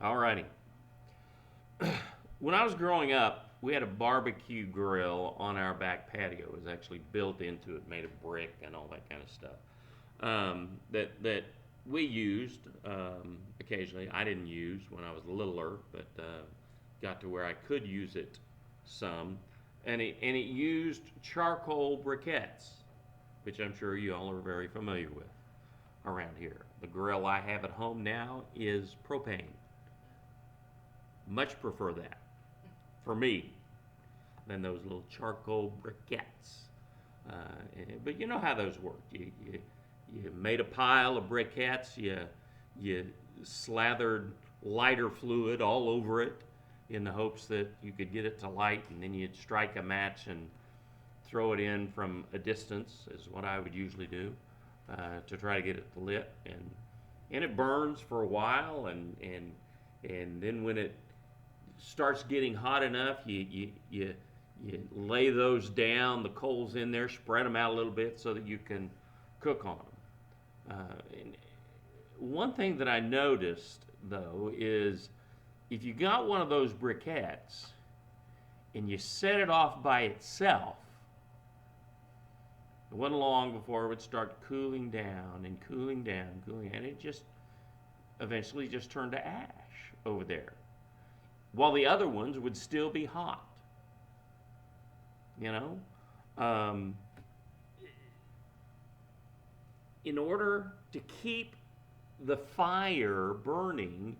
Alrighty. When I was growing up, we had a barbecue grill on our back patio. It was actually built into it, made of brick and all that kind of stuff. That we used occasionally. I didn't use when I was littler, but got to where I could use it some. And it used charcoal briquettes, which I'm sure you all are very familiar with around here. The grill I have at home now is propane. Much prefer that for me than those little charcoal briquettes. But you know how those work. You made a pile of briquettes, you slathered lighter fluid all over it in the hopes that you could get it to light, and then you'd strike a match and throw it in from a distance, is what I would usually do to try to get it lit. And it burns for a while, and then when it starts getting hot enough, you lay those down, the coals in there, spread them out a little bit so that you can cook on them. And one thing that I noticed though is if you got one of those briquettes and you set it off by itself, it wasn't long before it would start cooling down and cooling down, cooling down, and it just eventually just turned to ash over there, while the other ones would still be hot. You know, in order to keep the fire burning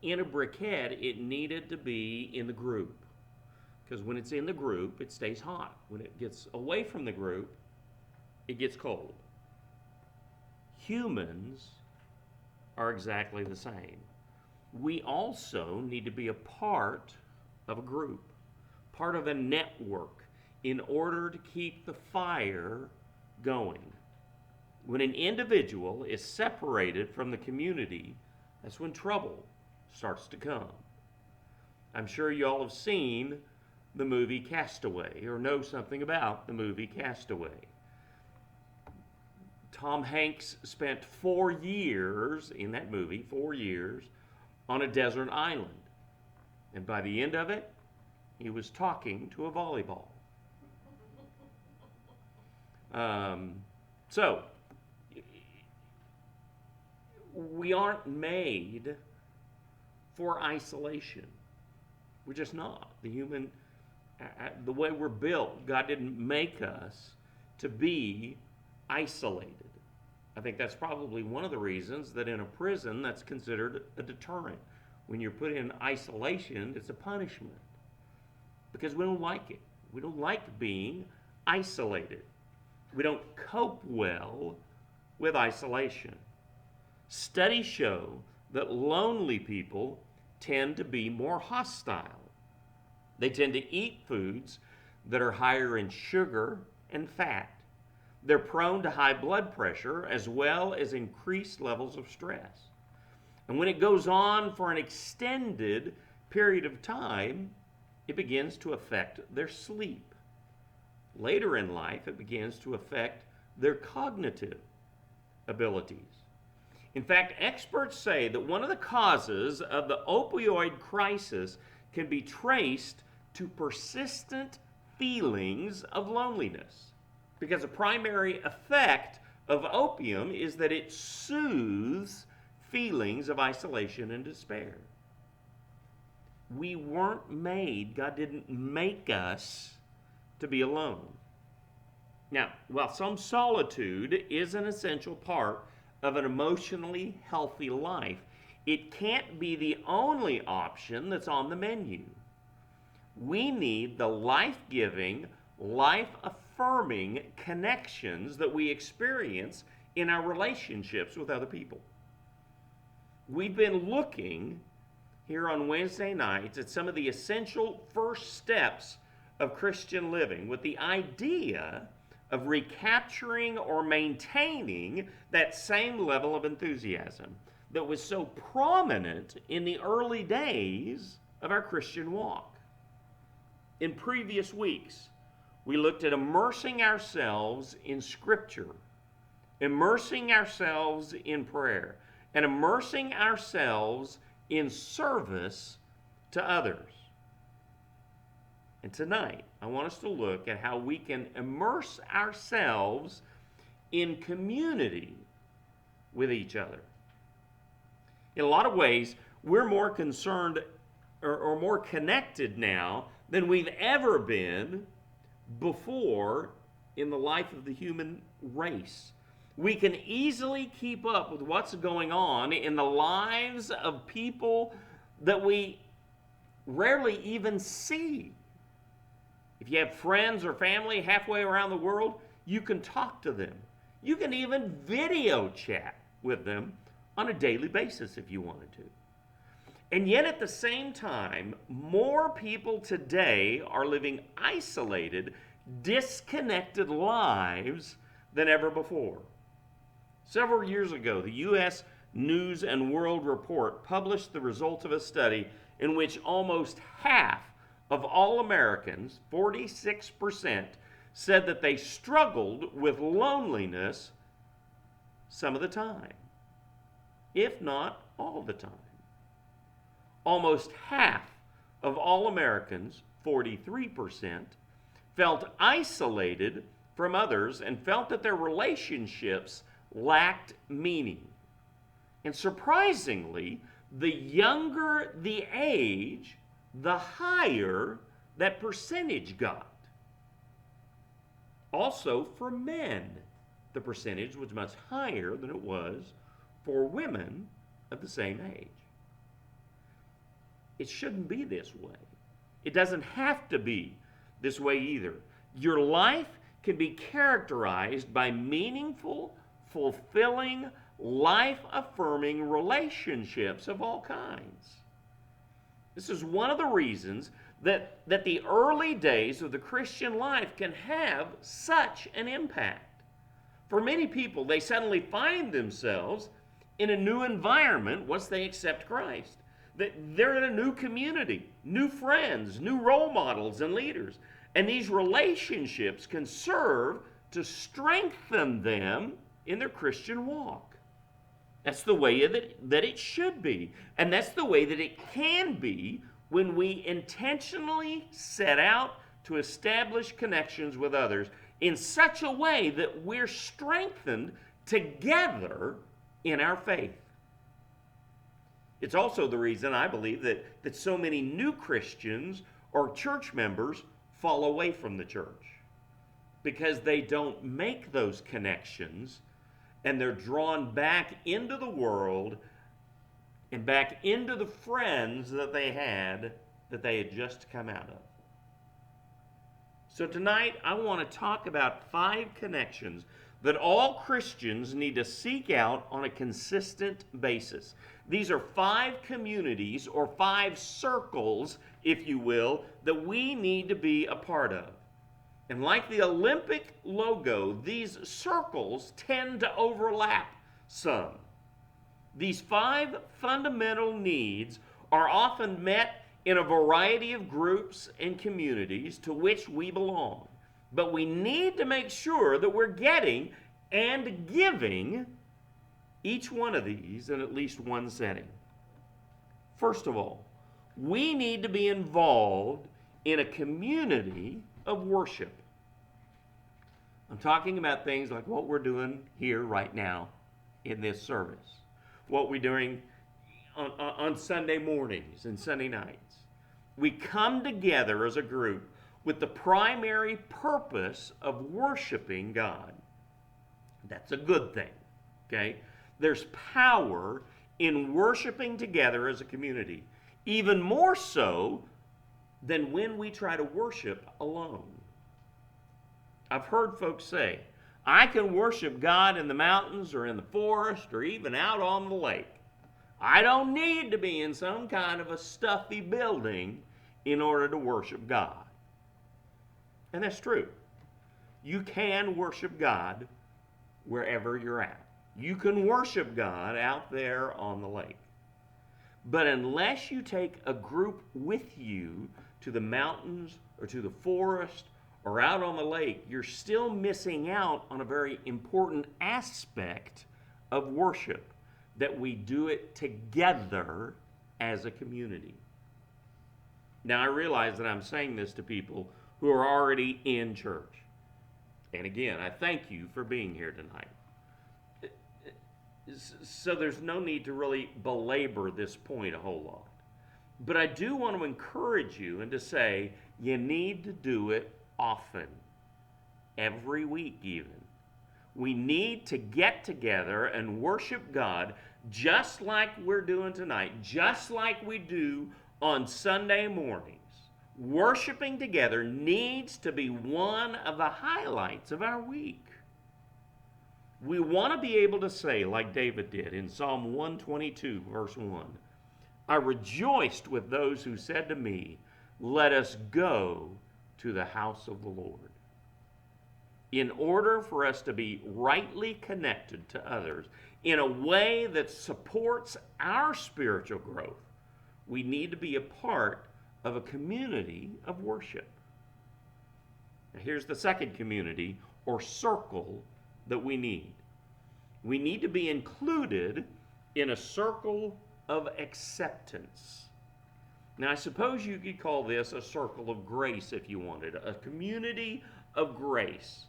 in a briquette, it needed to be in the group. Because when it's in the group, it stays hot. When it gets away from the group, it gets cold. Humans are exactly the same. We also need to be a part of a group, part of a network, in order to keep the fire going. When an individual is separated from the community, that's when trouble starts to come. I'm sure you all have seen the movie Castaway or know something about the movie Castaway. Tom Hanks spent 4 years in that movie, 4 years, on a desert island. And by the end of it, he was talking to a volleyball. So, we aren't made for isolation. We're just not. The way we're built, God didn't make us to be isolated. I think that's probably one of the reasons that in a prison that's considered a deterrent. When you're put in isolation, it's a punishment. Because we don't like it. We don't like being isolated. We don't cope well with isolation. Studies show that lonely people tend to be more hostile. They tend to eat foods that are higher in sugar and fat. They're prone to high blood pressure as well as increased levels of stress. And when it goes on for an extended period of time, it begins to affect their sleep. Later in life, it begins to affect their cognitive abilities. In fact, experts say that one of the causes of the opioid crisis can be traced to persistent feelings of loneliness. Because a primary effect of opium is that it soothes feelings of isolation and despair. We weren't made, God didn't make us to be alone. Now, while some solitude is an essential part of an emotionally healthy life, it can't be the only option that's on the menu. We need the life-giving, life-affirming connections that we experience in our relationships with other people. We've been looking here on Wednesday nights at some of the essential first steps of Christian living with the idea of recapturing or maintaining that same level of enthusiasm that was so prominent in the early days of our Christian walk. In previous weeks, we looked at immersing ourselves in Scripture, immersing ourselves in prayer, and immersing ourselves in service to others. And tonight, I want us to look at how we can immerse ourselves in community with each other. In a lot of ways, we're more concerned or more connected now than we've ever been before in the life of the human race. We can easily keep up with what's going on in the lives of people that we rarely even see. If you have friends or family halfway around the world, you can talk to them. You can even video chat with them on a daily basis if you wanted to. And yet at the same time, more people today are living isolated, disconnected lives than ever before. Several years ago, the U.S. News and World Report published the results of a study in which almost half of all Americans, 46%, said that they struggled with loneliness some of the time, if not all the time. Almost half of all Americans, 43%, felt isolated from others and felt that their relationships lacked meaning. And surprisingly, the younger the age, the higher that percentage got. Also, for men, the percentage was much higher than it was for women of the same age. It shouldn't be this way. It doesn't have to be this way either. Your life can be characterized by meaningful, fulfilling, life-affirming relationships of all kinds. This is one of the reasons that the early days of the Christian life can have such an impact. For many people, they suddenly find themselves in a new environment once they accept Christ. They're in a new community, new friends, new role models and leaders. And these relationships can serve to strengthen them in their Christian walk. That's the way that it should be. And that's the way that it can be when we intentionally set out to establish connections with others in such a way that we're strengthened together in our faith. It's also the reason I believe that so many new Christians or church members fall away from the church, because they don't make those connections and they're drawn back into the world and back into the friends that they had just come out of. So tonight I want to talk about 5 connections that all Christians need to seek out on a consistent basis. These are 5 communities or 5 circles, if you will, that we need to be a part of. And like the Olympic logo, these circles tend to overlap some. These 5 fundamental needs are often met in a variety of groups and communities to which we belong. But we need to make sure that we're getting and giving each one of these in at least one setting. First of all, we need to be involved in a community of worship. I'm talking about things like what we're doing here right now in this service, what we're doing on Sunday mornings and Sunday nights. We come together as a group with the primary purpose of worshiping God. That's a good thing, okay? There's power in worshiping together as a community, even more so than when we try to worship alone. I've heard folks say, I can worship God in the mountains or in the forest or even out on the lake. I don't need to be in some kind of a stuffy building in order to worship God. And that's true. You can worship God wherever you're at. You can worship God out there on the lake. But unless you take a group with you to the mountains or to the forest or out on the lake, you're still missing out on a very important aspect of worship, that we do it together as a community. Now, I realize that I'm saying this to people who are already in church. And again, I thank you for being here tonight. So there's no need to really belabor this point a whole lot. But I do want to encourage you and to say you need to do it often, every week even. We need to get together and worship God just like we're doing tonight, just like we do on Sunday mornings. Worshiping together needs to be one of the highlights of our week. We want to be able to say, like David did in Psalm 122, verse 1, I rejoiced with those who said to me, let us go to the house of the Lord. In order for us to be rightly connected to others in a way that supports our spiritual growth, we need to be a part of a community of worship. Now, here's the second community or circle that we need. We need to be included in a circle of acceptance. Now, I suppose you could call this a circle of grace if you wanted, a community of grace.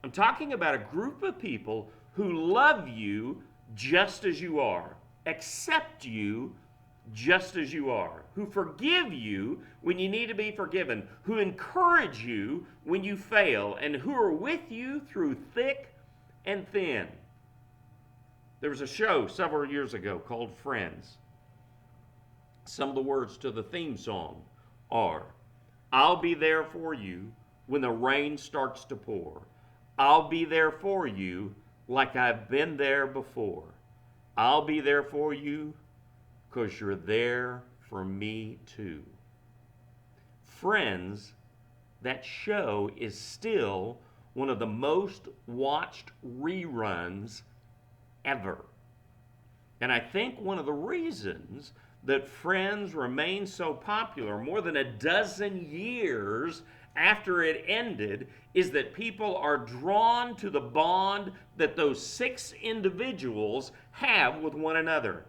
I'm talking about a group of people who love you just as you are, accept you just as you are, who forgive you when you need to be forgiven, who encourage you when you fail, and who are with you through thick and thin. There was a show several years ago called Friends. Some of the words to the theme song are, I'll be there for you when the rain starts to pour. I'll be there for you like I've been there before. I'll be there for you because you're there for me too. Friends, that show is still one of the most watched reruns ever. And I think one of the reasons that Friends remained so popular more than a dozen years after it ended is that people are drawn to the bond that those 6 individuals have with one another.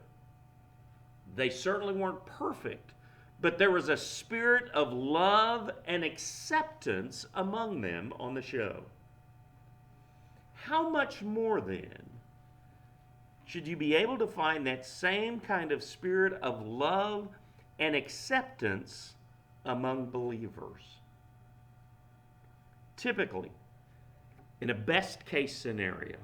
They certainly weren't perfect, but there was a spirit of love and acceptance among them on the show. How much more then should you be able to find that same kind of spirit of love and acceptance among believers? Typically, in a best case scenario,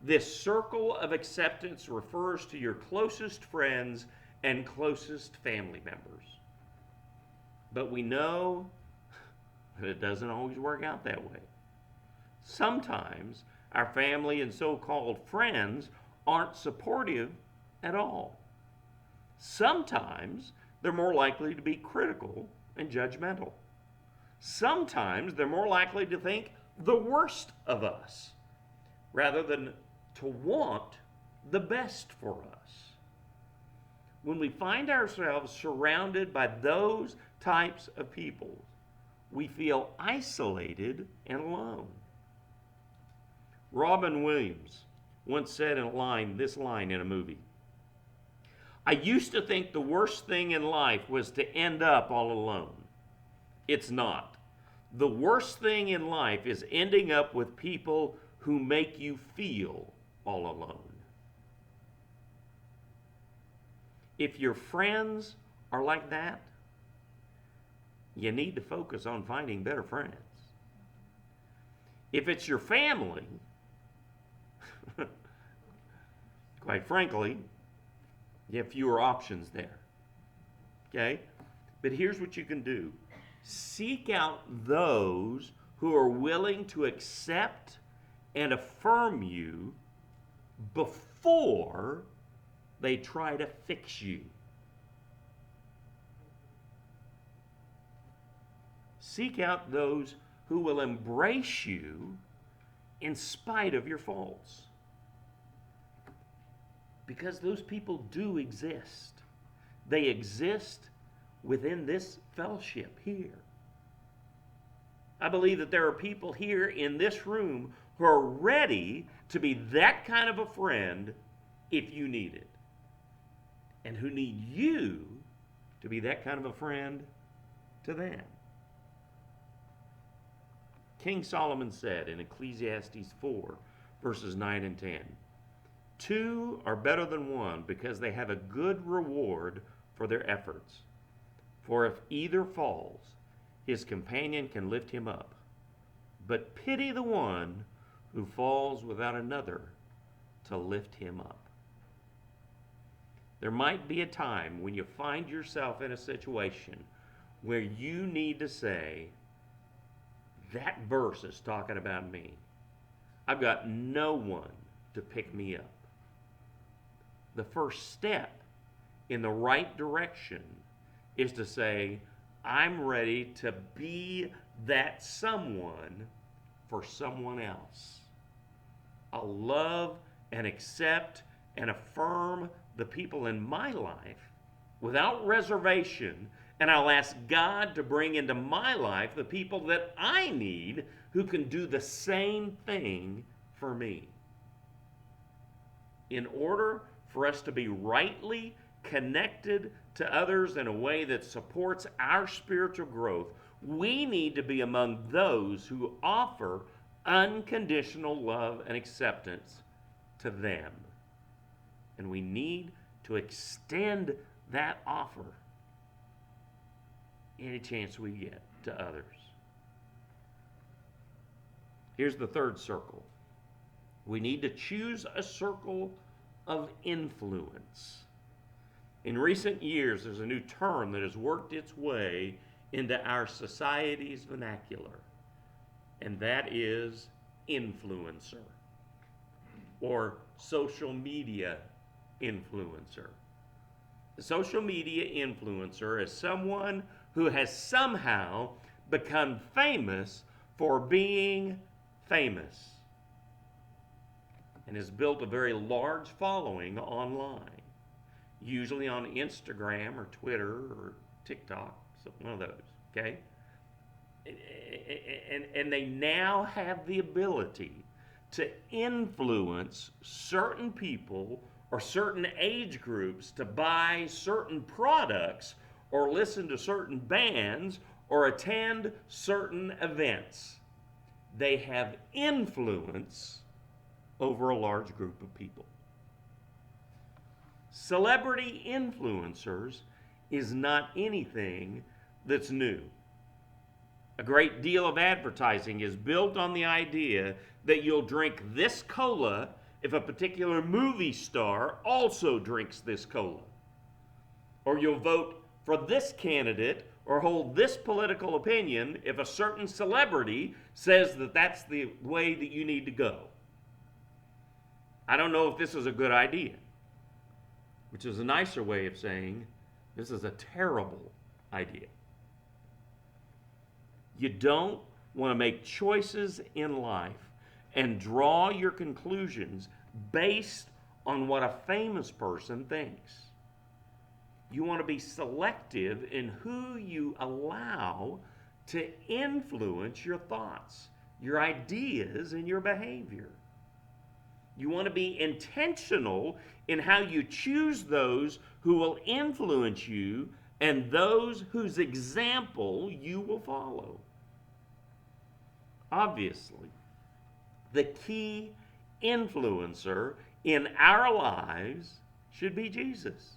this circle of acceptance refers to your closest friends and closest family members. But we know that it doesn't always work out that way. Sometimes our family and so-called friends aren't supportive at all. Sometimes they're more likely to be critical and judgmental. Sometimes they're more likely to think the worst of us rather than to want the best for us. When we find ourselves surrounded by those types of people, we feel isolated and alone. Robin Williams once said this line in a movie, I used to think the worst thing in life was to end up all alone. It's not. The worst thing in life is ending up with people who make you feel all alone. If your friends are like that, you need to focus on finding better friends. If it's your family, quite frankly, you have fewer options there. Okay? But here's what you can do. Seek out those who are willing to accept and affirm you before they try to fix you. Seek out those who will embrace you in spite of your faults. Because those people do exist. They exist within this fellowship here. I believe that there are people here in this room who are ready to be that kind of a friend if you need it, and who need you to be that kind of a friend to them. King Solomon said in Ecclesiastes 4, verses 9 and 10, "Two are better than one because they have a good reward for their efforts. For if either falls, his companion can lift him up. But pity the one who falls without another to lift him up." There might be a time when you find yourself in a situation where you need to say, that verse is talking about me. I've got no one to pick me up. The first step in the right direction is to say, I'm ready to be that someone for someone else. I'll love and accept and affirm the people in my life without reservation, and I'll ask God to bring into my life the people that I need who can do the same thing for me. In order for us to be rightly connected to others in a way that supports our spiritual growth, we need to be among those who offer unconditional love and acceptance to them. And we need to extend that offer any chance we get to others. Here's the third circle. We need to choose a circle of influence. In recent years, there's a new term that has worked its way into our society's vernacular, and that is influencer or social media influencer. The social media influencer is someone who has somehow become famous for being famous and has built a very large following online, usually on Instagram or Twitter or TikTok, so one of those, okay? And they now have the ability to influence certain people or certain age groups to buy certain products or listen to certain bands or attend certain events. They have influence over a large group of people. Celebrity influencers is not anything that's new. A great deal of advertising is built on the idea that you'll drink this cola if a particular movie star also drinks this cola. Or you'll vote for this candidate or hold this political opinion if a certain celebrity says that that's the way that you need to go. I don't know if this is a good idea, which is a nicer way of saying this is a terrible idea. You don't want to make choices in life and draw your conclusions based on what a famous person thinks. You want to be selective in who you allow to influence your thoughts, your ideas, and your behavior. You want to be intentional in how you choose those who will influence you and those whose example you will follow. Obviously, the key influencer in our lives should be Jesus.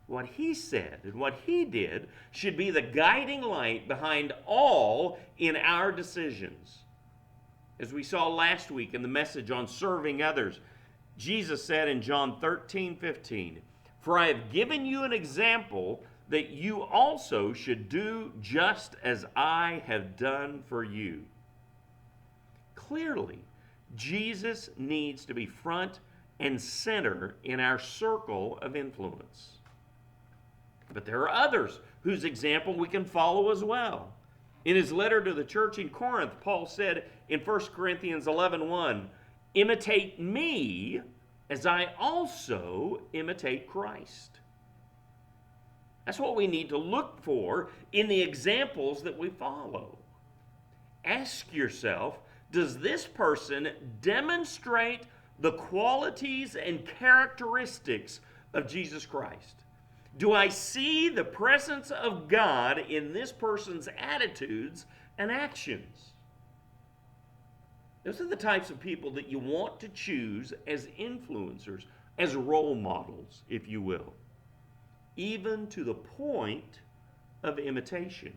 What he said and what he did should be the guiding light behind all in our decisions. As we saw last week in the message on serving others, Jesus said in John 13:15, "For I have given you an example that you also should do just as I have done for you." Clearly, Jesus needs to be front and center in our circle of influence. But there are others whose example we can follow as well. In his letter to the church in Corinth, Paul said in 1 Corinthians 11:1, "Imitate me as I also imitate Christ." That's what we need to look for in the examples that we follow. Ask yourself, does this person demonstrate the qualities and characteristics of Jesus Christ? Do I see the presence of God in this person's attitudes and actions? Those are the types of people that you want to choose as influencers, as role models, if you will, even to the point of imitation.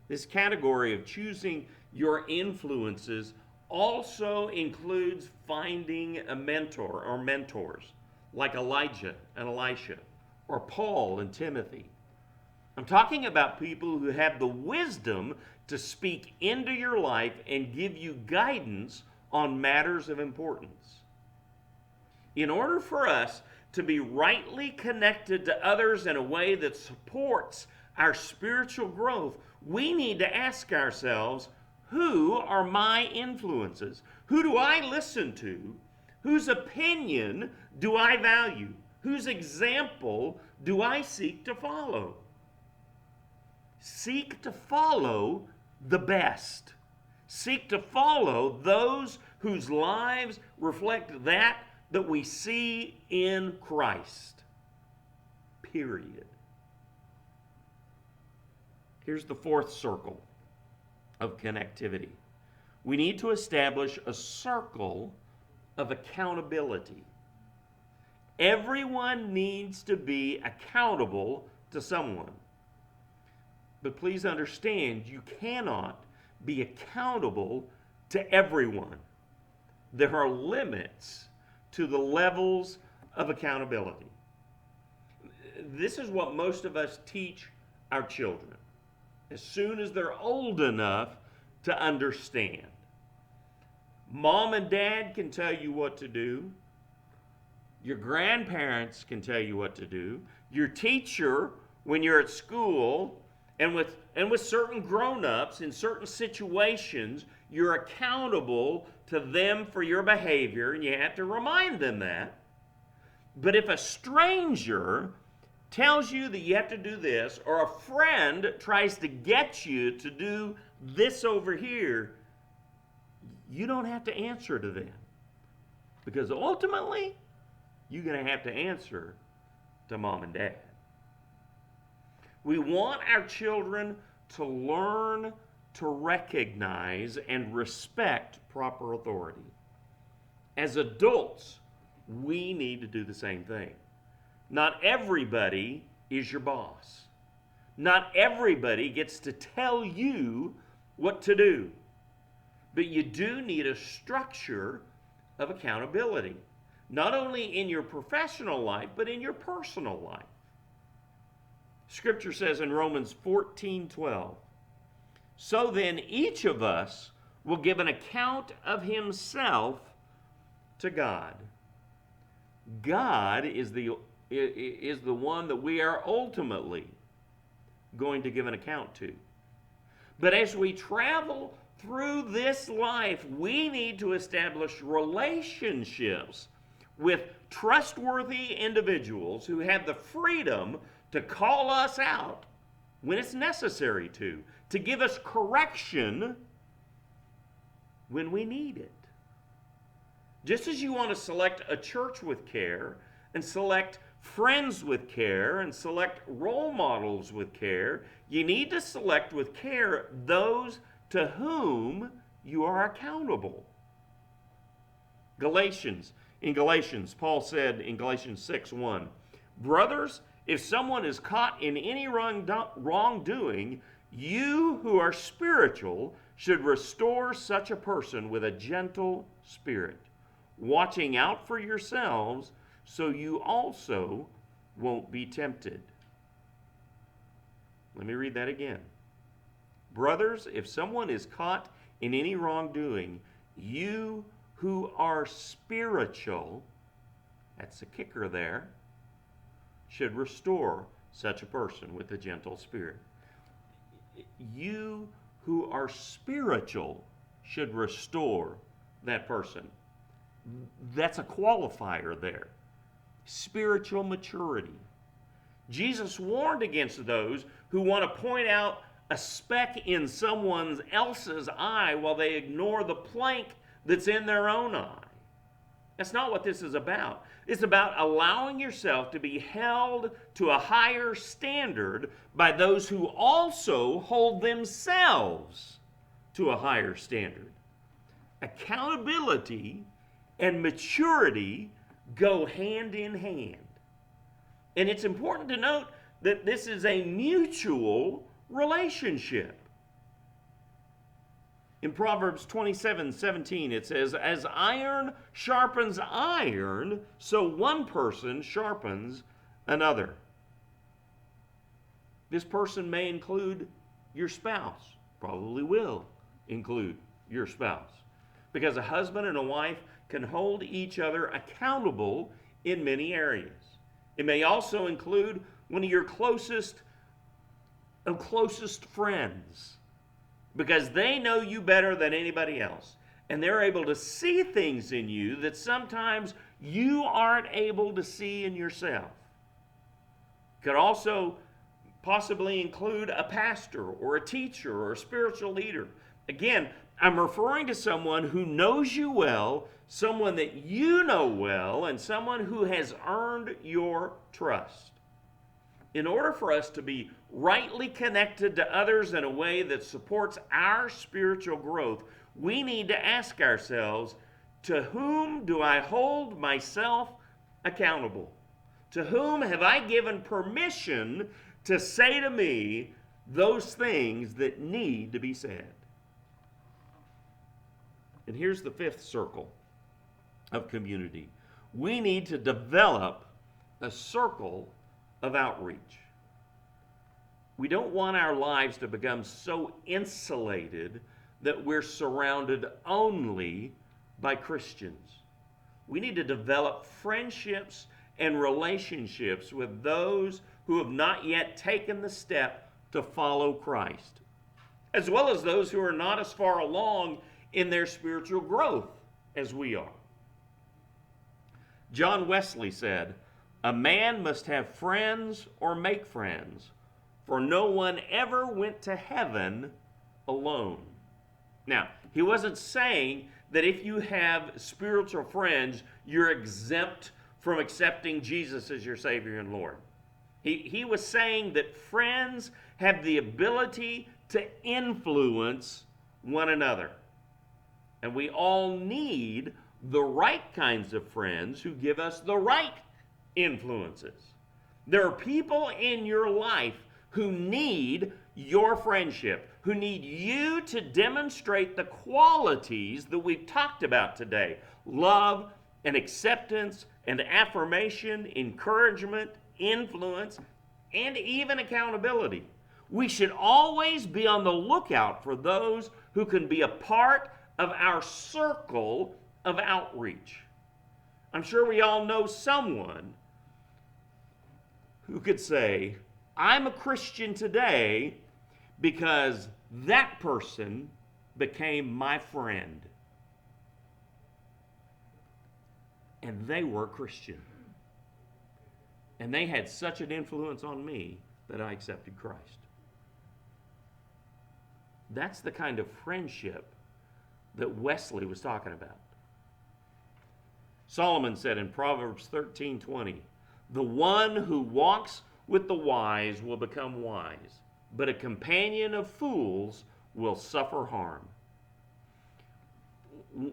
This category of choosing your influences also includes finding a mentor or mentors like Elijah and Elisha or Paul and Timothy. I'm talking about people who have the wisdom to speak into your life and give you guidance on matters of importance. In order for us to be rightly connected to others in a way that supports our spiritual growth, we need to ask ourselves, who are my influences? Who do I listen to? Whose opinion do I value? Whose example do I seek to follow? Seek to follow the best. Seek to follow those whose lives reflect that we see in Christ. Period. Here's the fourth circle of connectivity. We need to establish a circle of accountability. Everyone needs to be accountable to someone. But please understand, you cannot be accountable to everyone. There are limits to the levels of accountability. This is what most of us teach our children as soon as they're old enough to understand. Mom and dad can tell you what to do. Your grandparents can tell you what to do. Your teacher, when you're at school, and with certain grown-ups in certain situations, you're accountable to them for your behavior, and you have to remind them that. But if a stranger tells you that you have to do this, or a friend tries to get you to do this over here, you don't have to answer to them. Because ultimately, you're going to have to answer to mom and dad. We want our children to learn to recognize and respect proper authority. As adults, we need to do the same thing. Not everybody is your boss. Not everybody gets to tell you what to do. But you do need a structure of accountability, not only in your professional life, but in your personal life. Scripture says in Romans 14:12, so then each of us will give an account of himself to God. God is the one that we are ultimately going to give an account to. But as we travel through this life, we need to establish relationships with trustworthy individuals who have the freedom to call us out when it's necessary to give us correction when we need it. Just as you want to select a church with care and select friends with care and select role models with care, you need to select with care those to whom you are accountable. In Galatians, Paul said in Galatians 6:1, brothers, if someone is caught in any wrongdoing, you who are spiritual should restore such a person with a gentle spirit, watching out for yourselves so you also won't be tempted. Let me read that again. Brothers, if someone is caught in any wrongdoing, you who are spiritual, that's the kicker there, should restore such a person with a gentle spirit. You who are spiritual should restore that person. That's a qualifier there. Spiritual maturity. Jesus warned against those who want to point out a speck in someone else's eye while they ignore the plank that's in their own eye. That's not what this is about. It's about allowing yourself to be held to a higher standard by those who also hold themselves to a higher standard. Accountability and maturity go hand in hand. And it's important to note that this is a mutual relationship. In Proverbs 27:17, it says, "As iron sharpens iron, so one person sharpens another." This person may include your spouse, probably will include your spouse, because a husband and a wife can hold each other accountable in many areas. It may also include one of your closest friends, because they know you better than anybody else. And they're able to see things in you that sometimes you aren't able to see in yourself. Could also possibly include a pastor or a teacher or a spiritual leader. Again, I'm referring to someone who knows you well, someone that you know well, and someone who has earned your trust. In order for us to be rightly connected to others in a way that supports our spiritual growth, we need to ask ourselves, to whom do I hold myself accountable? To whom have I given permission to say to me those things that need to be said? And here's the fifth circle of community. We need to develop a circle of outreach. We don't want our lives to become so insulated that we're surrounded only by Christians. We need to develop friendships and relationships with those who have not yet taken the step to follow Christ, as well as those who are not as far along in their spiritual growth as we are. John Wesley said, "A man must have friends or make friends, for no one ever went to heaven alone." Now, he wasn't saying that if you have spiritual friends, you're exempt from accepting Jesus as your Savior and Lord. He was saying that friends have the ability to influence one another. And we all need the right kinds of friends who give us the right influences. There are people in your life who need your friendship, who need you to demonstrate the qualities that we've talked about today: love and acceptance and affirmation, encouragement, influence, and even accountability. We should always be on the lookout for those who can be a part of our circle of outreach. I'm sure we all know someone who could say, "I'm a Christian today because that person became my friend, and they were a Christian, and they had such an influence on me that I accepted Christ." That's the kind of friendship that Wesley was talking about. Solomon said in Proverbs 13:20, "The one who walks with the wise will become wise, but a companion of fools will suffer harm."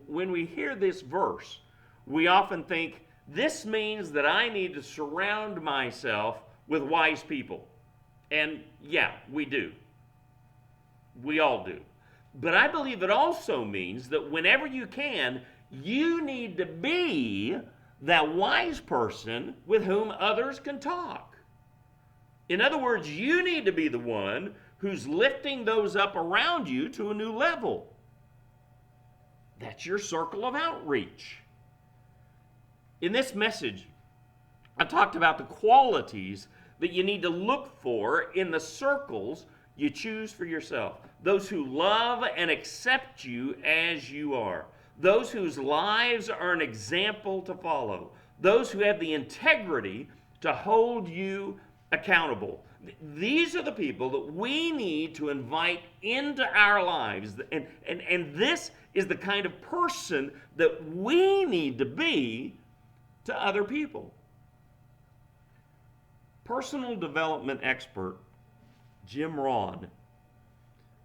When we hear this verse, we often think, this means that I need to surround myself with wise people. And yeah, we do. We all do. But I believe it also means that whenever you can, you need to be that wise person with whom others can talk. In other words, you need to be the one who's lifting those up around you to a new level. That's your circle of outreach. In this message, I talked about the qualities that you need to look for in the circles you choose for yourself. Those who love and accept you as you are. Those whose lives are an example to follow. Those who have the integrity to hold you accountable. These are the people that we need to invite into our lives. And this is the kind of person that we need to be to other people. Personal development expert Jim Rohn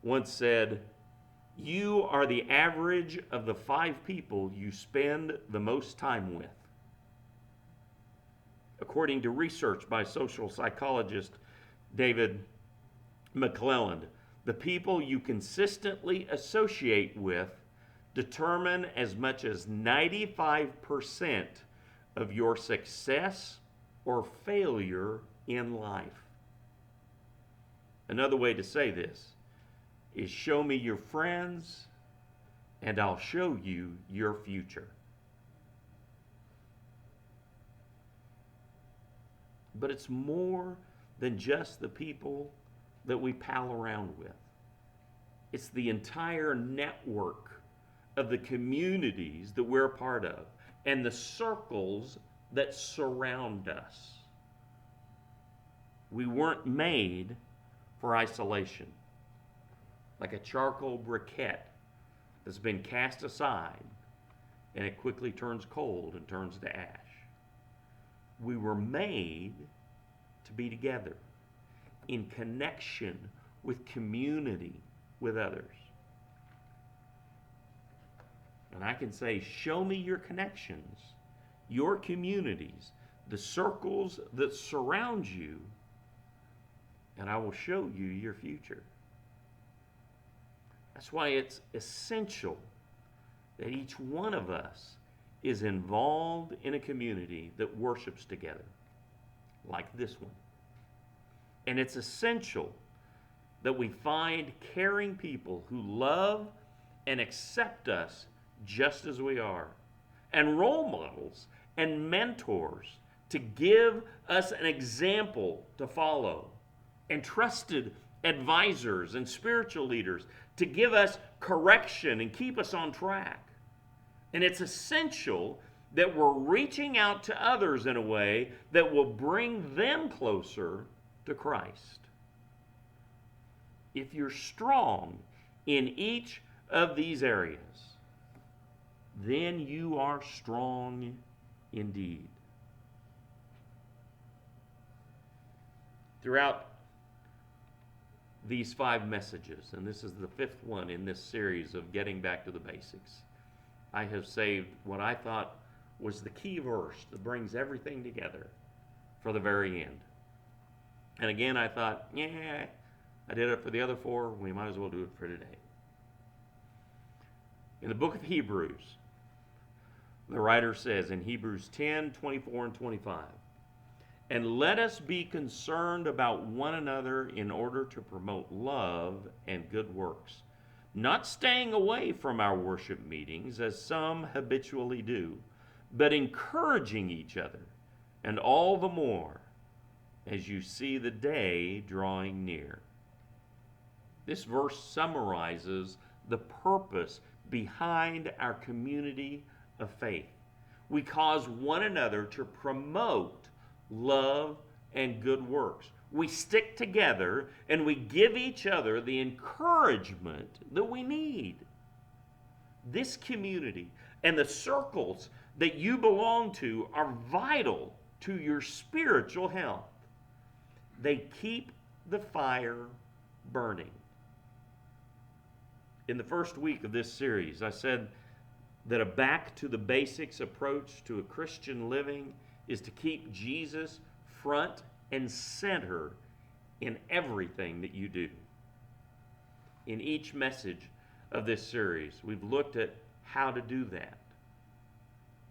once said, "You are the average of the 5 people you spend the most time with." According to research by social psychologist David McClelland, the people you consistently associate with determine as much as 95% of your success or failure in life. Another way to say this is, show me your friends and I'll show you your future. But it's more than just the people that we pal around with. It's the entire network of the communities that we're a part of and the circles that surround us. We weren't made for isolation, like a charcoal briquette that's been cast aside and it quickly turns cold and turns to ash. We were made to be together in connection with community with others. And I can say, show me your connections, your communities, the circles that surround you, and I will show you your future. That's why it's essential that each one of us is involved in a community that worships together, like this one. And it's essential that we find caring people who love and accept us just as we are, and role models and mentors to give us an example to follow, and trusted advisors and spiritual leaders to give us correction and keep us on track. And it's essential that we're reaching out to others in a way that will bring them closer to Christ. If you're strong in each of these areas, then you are strong indeed. Throughout these 5 messages, and this is the 5th one in this series of Getting Back to the Basics, I have saved what I thought was the key verse that brings everything together for the very end. And again, I thought, I did it for the other 4, we might as well do it for today. In the book of Hebrews, the writer says in Hebrews 10, 24 and 25, "And let us be concerned about one another in order to promote love and good works, not staying away from our worship meetings as some habitually do, but encouraging each other, and all the more as you see the day drawing near." This verse summarizes the purpose behind our community of faith. We cause one another to promote love and good works. We stick together and we give each other the encouragement that we need. This community and the circles that you belong to are vital to your spiritual health. They keep the fire burning. In the first week of this series, I said that a back to the basics approach to a Christian living is to keep Jesus front and center in everything that you do. In each message of this series, we've looked at how to do that.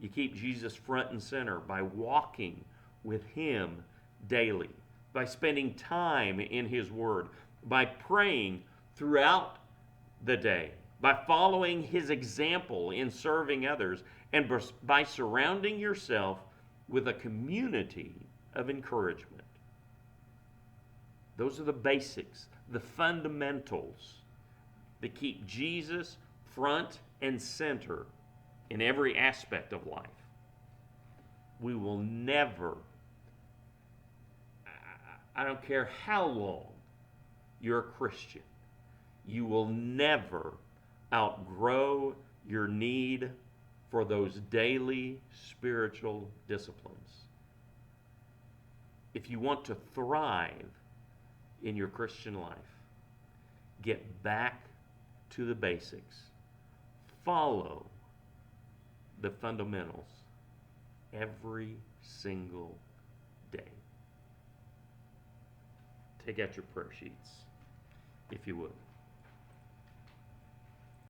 You keep Jesus front and center by walking with Him daily, by spending time in His Word, by praying throughout the day, by following His example in serving others, and by surrounding yourself with a community of encouragement. Those are the basics, the fundamentals that keep Jesus front and center in every aspect of life. We will never, I don't care how long you're a Christian, you will never outgrow your need for those daily spiritual disciplines. If you want to thrive in your Christian life, get back to the basics. Follow the fundamentals every single day. Take out your prayer sheets, if you would.